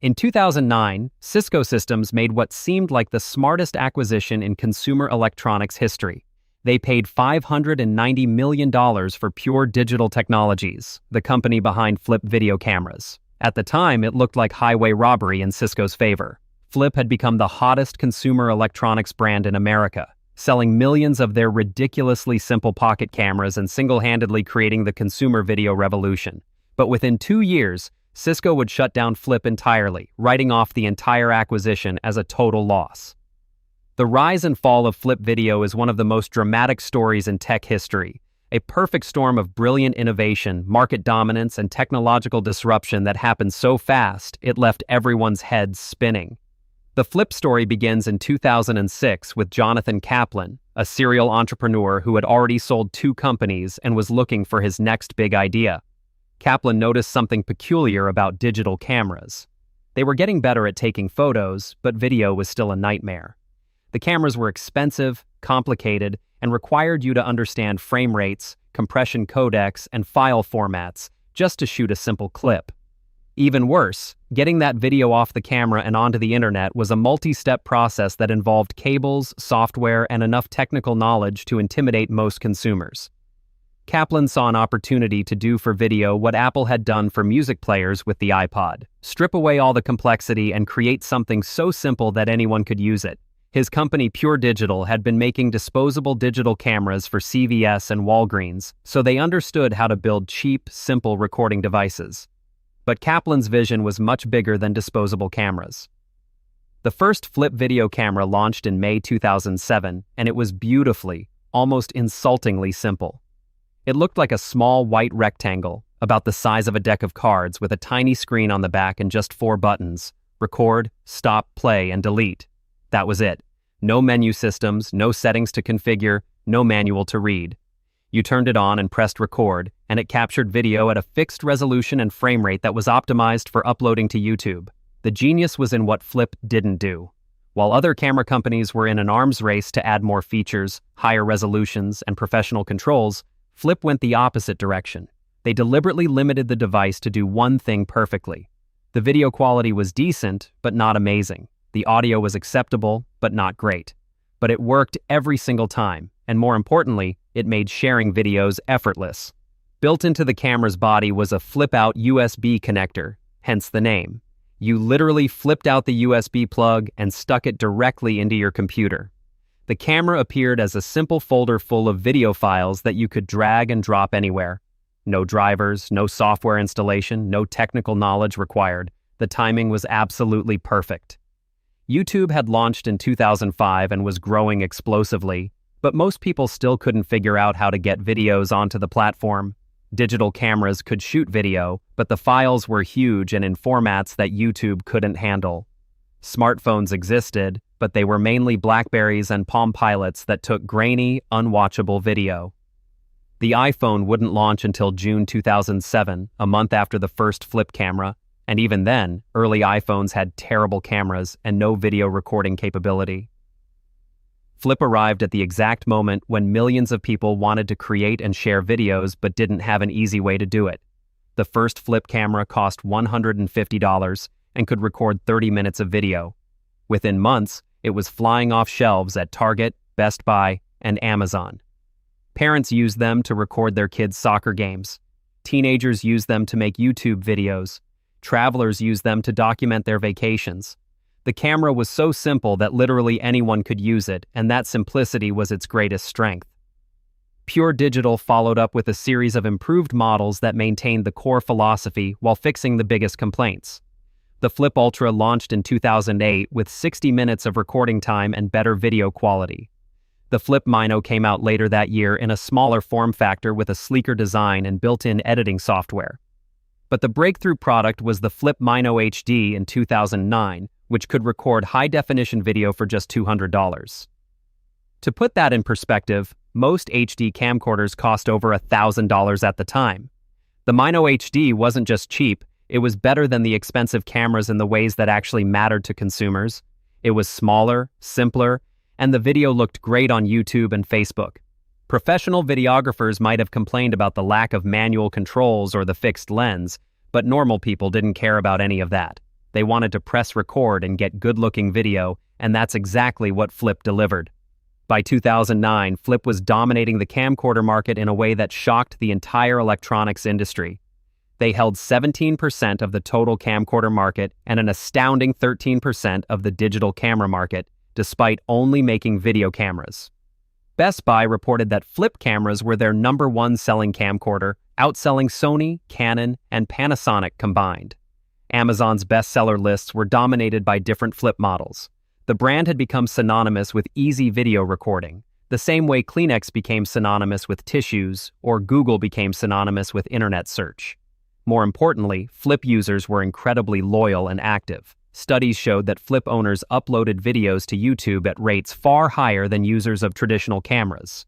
In 2009, Cisco Systems made what seemed like the smartest acquisition in consumer electronics history. They paid $590 million for Pure Digital Technologies, the company behind Flip video cameras. At the time, it looked like highway robbery in Cisco's favor. Flip had become the hottest consumer electronics brand in America, selling millions of their ridiculously simple pocket cameras and single-handedly creating the consumer video revolution. But within 2 years, Cisco would shut down Flip entirely, writing off the entire acquisition as a total loss. The rise and fall of Flip Video is one of the most dramatic stories in tech history, a perfect storm of brilliant innovation, market dominance, and technological disruption that happened so fast it left everyone's heads spinning. The Flip story begins in 2006 with Jonathan Kaplan, a serial entrepreneur who had already sold 2 companies and was looking for his next big idea. Kaplan noticed something peculiar about digital cameras. They were getting better at taking photos, but video was still a nightmare. The cameras were expensive, complicated, and required you to understand frame rates, compression codecs, and file formats just to shoot a simple clip. Even worse, getting that video off the camera and onto the internet was a multi-step process that involved cables, software, and enough technical knowledge to intimidate most consumers. Kaplan saw an opportunity to do for video what Apple had done for music players with the iPod: strip away all the complexity and create something so simple that anyone could use it. His company Pure Digital had been making disposable digital cameras for CVS and Walgreens, so they understood how to build cheap, simple recording devices. But Kaplan's vision was much bigger than disposable cameras. The first Flip video camera launched in May 2007, and it was beautifully, almost insultingly simple. It looked like a small white rectangle, about the size of a deck of cards, with a tiny screen on the back and just 4 buttons: record, stop, play, and delete. That was it. No menu systems, no settings to configure, no manual to read. You turned it on and pressed record, and it captured video at a fixed resolution and frame rate that was optimized for uploading to YouTube. The genius was in what Flip didn't do. While other camera companies were in an arms race to add more features, higher resolutions, and professional controls, Flip went the opposite direction. They deliberately limited the device to do one thing perfectly. The video quality was decent, but not amazing. The audio was acceptable, but not great. But it worked every single time, and more importantly, it made sharing videos effortless. Built into the camera's body was a flip-out USB connector, hence the name. You literally flipped out the USB plug and stuck it directly into your computer. The camera appeared as a simple folder full of video files that you could drag and drop anywhere. No drivers, no software installation, no technical knowledge required. The timing was absolutely perfect. YouTube had launched in 2005 and was growing explosively, but most people still couldn't figure out how to get videos onto the platform. Digital cameras could shoot video, but the files were huge and in formats that YouTube couldn't handle. Smartphones existed, but they were mainly Blackberries and Palm Pilots that took grainy, unwatchable video. The iPhone wouldn't launch until June 2007, a month after the first Flip camera, and even then, early iPhones had terrible cameras and no video recording capability. Flip arrived at the exact moment when millions of people wanted to create and share videos but didn't have an easy way to do it. The first Flip camera cost $150 and could record 30 minutes of video. Within months, it was flying off shelves at Target, Best Buy, and Amazon. Parents used them to record their kids' soccer games. Teenagers used them to make YouTube videos. Travelers used them to document their vacations. The camera was so simple that literally anyone could use it, and that simplicity was its greatest strength. Pure Digital followed up with a series of improved models that maintained the core philosophy while fixing the biggest complaints. The Flip Ultra launched in 2008 with 60 minutes of recording time and better video quality. The Flip Mino came out later that year in a smaller form factor with a sleeker design and built-in editing software. But the breakthrough product was the Flip Mino HD in 2009, which could record high-definition video for just $200. To put that in perspective, most HD camcorders cost over $1,000 at the time. The Mino HD wasn't just cheap, it was better than the expensive cameras in the ways that actually mattered to consumers. It was smaller, simpler, and the video looked great on YouTube and Facebook. Professional videographers might have complained about the lack of manual controls or the fixed lens, but normal people didn't care about any of that. They wanted to press record and get good-looking video, and that's exactly what Flip delivered. By 2009, Flip was dominating the camcorder market in a way that shocked the entire electronics industry. They held 17% of the total camcorder market and an astounding 13% of the digital camera market, despite only making video cameras. Best Buy reported that Flip cameras were their #1 selling camcorder, outselling Sony, Canon, and Panasonic combined. Amazon's bestseller lists were dominated by different Flip models. The brand had become synonymous with easy video recording, the same way Kleenex became synonymous with tissues or Google became synonymous with internet search. More importantly, Flip users were incredibly loyal and active. Studies showed that Flip owners uploaded videos to YouTube at rates far higher than users of traditional cameras.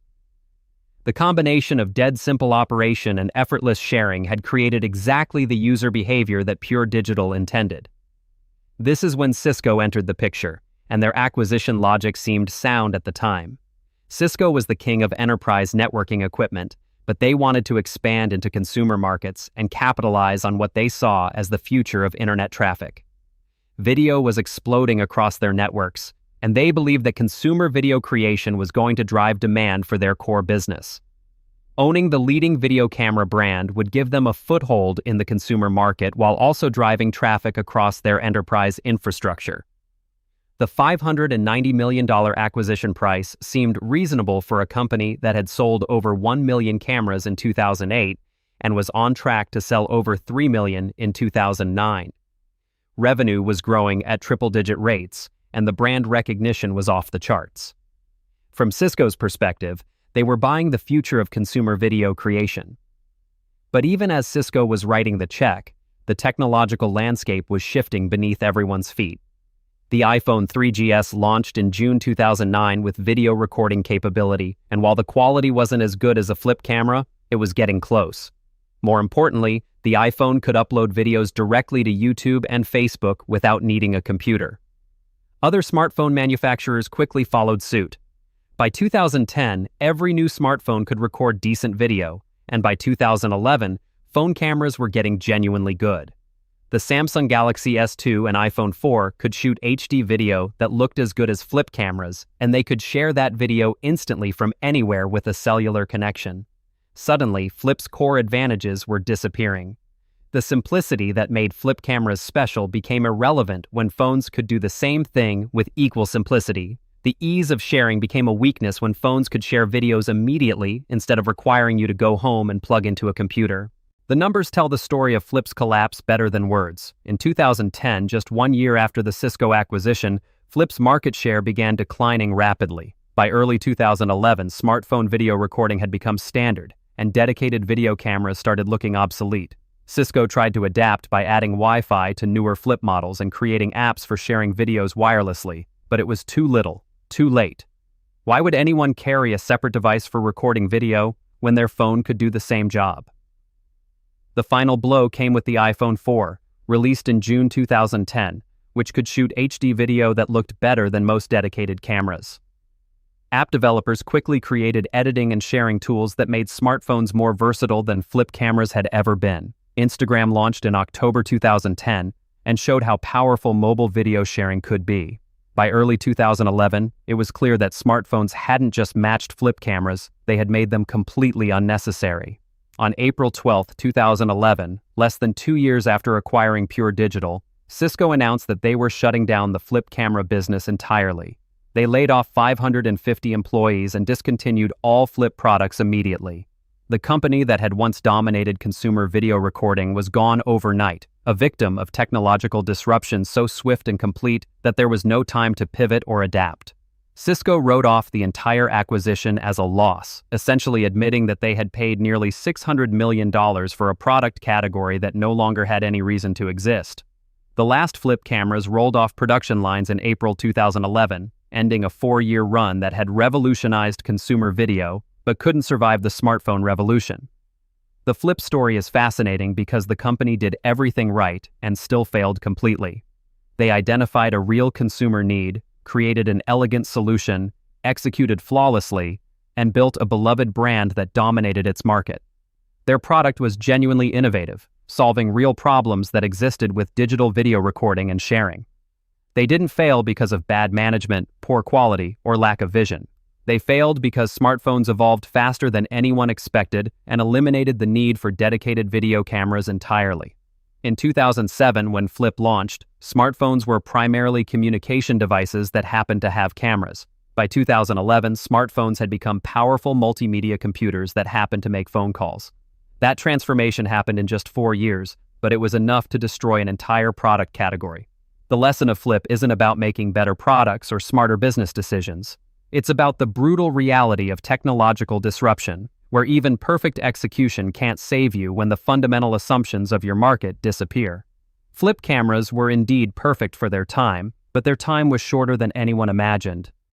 The combination of dead simple operation and effortless sharing had created exactly the user behavior that Pure Digital intended. This is when Cisco entered the picture, and their acquisition logic seemed sound at the time. Cisco was the king of enterprise networking equipment, but they wanted to expand into consumer markets and capitalize on what they saw as the future of internet traffic. Video was exploding across their networks, and they believed that consumer video creation was going to drive demand for their core business. Owning the leading video camera brand would give them a foothold in the consumer market while also driving traffic across their enterprise infrastructure. The $590 million acquisition price seemed reasonable for a company that had sold over 1 million cameras in 2008 and was on track to sell over 3 million in 2009. Revenue was growing at triple-digit rates, and the brand recognition was off the charts. From Cisco's perspective, they were buying the future of consumer video creation. But even as Cisco was writing the check, the technological landscape was shifting beneath everyone's feet. The iPhone 3GS launched in June 2009 with video recording capability, and while the quality wasn't as good as a Flip camera, it was getting close. More importantly, the iPhone could upload videos directly to YouTube and Facebook without needing a computer. Other smartphone manufacturers quickly followed suit. By 2010, every new smartphone could record decent video, and by 2011, phone cameras were getting genuinely good. The Samsung Galaxy S2 and iPhone 4 could shoot HD video that looked as good as Flip cameras, and they could share that video instantly from anywhere with a cellular connection. Suddenly, Flip's core advantages were disappearing. The simplicity that made Flip cameras special became irrelevant when phones could do the same thing with equal simplicity. The ease of sharing became a weakness when phones could share videos immediately instead of requiring you to go home and plug into a computer. The numbers tell the story of Flip's collapse better than words. In 2010, just 1 year after the Cisco acquisition, Flip's market share began declining rapidly. By early 2011, smartphone video recording had become standard, and dedicated video cameras started looking obsolete. Cisco tried to adapt by adding Wi-Fi to newer Flip models and creating apps for sharing videos wirelessly, but it was too little, too late. Why would anyone carry a separate device for recording video when their phone could do the same job? The final blow came with the iPhone 4, released in June 2010, which could shoot HD video that looked better than most dedicated cameras. App developers quickly created editing and sharing tools that made smartphones more versatile than Flip cameras had ever been. Instagram launched in October 2010 and showed how powerful mobile video sharing could be. By early 2011, it was clear that smartphones hadn't just matched Flip cameras, they had made them completely unnecessary. On April 12, 2011, less than 2 years after acquiring Pure Digital, Cisco announced that they were shutting down the Flip camera business entirely. They laid off 550 employees and discontinued all Flip products immediately. The company that had once dominated consumer video recording was gone overnight, a victim of technological disruption so swift and complete that there was no time to pivot or adapt. Cisco wrote off the entire acquisition as a loss, essentially admitting that they had paid nearly $600 million for a product category that no longer had any reason to exist. The last Flip cameras rolled off production lines in April 2011, ending a 4-year run that had revolutionized consumer video, but couldn't survive the smartphone revolution. The Flip story is fascinating because the company did everything right and still failed completely. They identified a real consumer need, created an elegant solution, executed flawlessly, and built a beloved brand that dominated its market. Their product was genuinely innovative, solving real problems that existed with digital video recording and sharing. They didn't fail because of bad management, poor quality, or lack of vision. They failed because smartphones evolved faster than anyone expected and eliminated the need for dedicated video cameras entirely. In 2007, when Flip launched, smartphones were primarily communication devices that happened to have cameras. By 2011, smartphones had become powerful multimedia computers that happened to make phone calls. That transformation happened in just 4 years, but it was enough to destroy an entire product category. The lesson of Flip isn't about making better products or smarter business decisions. It's about the brutal reality of technological disruption, where even perfect execution can't save you when the fundamental assumptions of your market disappear. Flip cameras were indeed perfect for their time, but their time was shorter than anyone imagined.